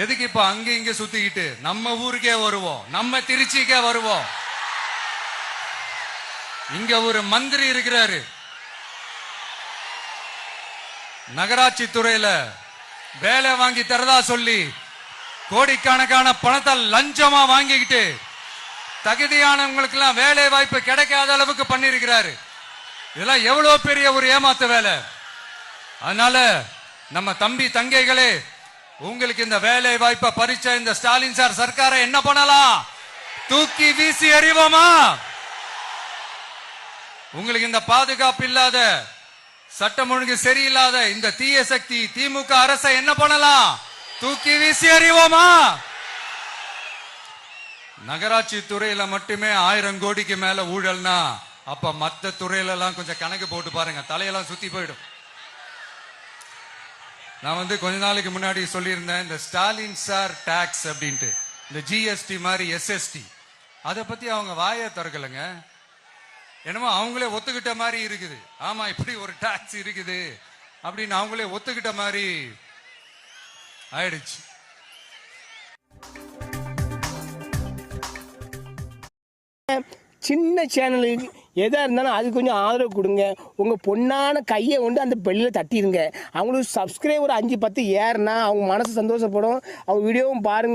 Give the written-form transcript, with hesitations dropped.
எதுக்கு இப்ப அங்க இங்க சுத்திக்கிட்டு நம்ம ஊருக்கே வருவோம், நம்ம திருச்சிக்கே வருவோம். இங்க ஒரு மந்திரி இருக்கிறாரு, நகராட்சி துறையில வேலை வாங்கி தரதா சொல்லி கோடிக்கணக்கான பணத்தை லஞ்சமா வாங்கிக்கிட்டு தகுதியானவங்களுக்கு எல்லாம் வேலை வாய்ப்பு கிடைக்காத அளவுக்கு பண்ணிருக்கிறாரு. இதெல்லாம் எவ்வளவு பெரிய ஒரு ஏமாத்து வேலை. அதனால நம்ம தம்பி தங்கைகளே, உங்களுக்கு இந்த வேலை வாய்ப்பை பறிச்ச இந்த ஸ்டாலின் சார் சர்க்காரை என்ன பண்ணலாம்? தூக்கி வீசி எறிவோமா? உங்களுக்கு இந்த பாதுகாப்பு இல்லாத, சட்டம் ஒழுங்கு சரியில்லாத இந்த தீய சக்தி திமுக அரசை என்ன பண்ணலாம்? தூக்கி வீசி எறிவோமா? நகராட்சி துறையில மட்டுமே 1000 கோடிக்கு மேல ஊழல்னா அப்ப மத்த துறையில எல்லாம் கொஞ்சம் கணக்கு போட்டு பாருங்க, தலையெல்லாம் சுத்தி போயிடும். நான் கொஞ்ச நாளைக்கு முன்னாடி சொல்லியிருந்தேன், இந்த ஸ்டாலின் சார் டாக்ஸ் அப்படின்ட்டு, இந்த ஜிஎஸ்டி மாதிரி எஸ்எஸ்டி, அதை பத்தி அவங்க வாயை திறக்கலைங்க. என்னமோ அவங்களே ஒத்துக்கிட்ட மாதிரி இருக்குது. ஆமா, இப்படி ஒரு டாக்ஸ் இருக்குது அப்படின்னு அவங்களே ஒத்துக்கிட்ட மாதிரி ஆயிடுச்சு. சின்ன சேனலுக்கு எதாக இருந்தாலும் அது கொஞ்சம் ஆதரவு கொடுங்க. உங்கள் பொண்ணான கையை கொண்டு அந்த பெல்லில் தட்டிடுங்க. அவங்களுக்கு சப்ஸ்கிரைபர் 5-10 ஏறுனா அவங்க மனசு சந்தோஷப்படும். அவங்க வீடியோவும் பாருங்கள்.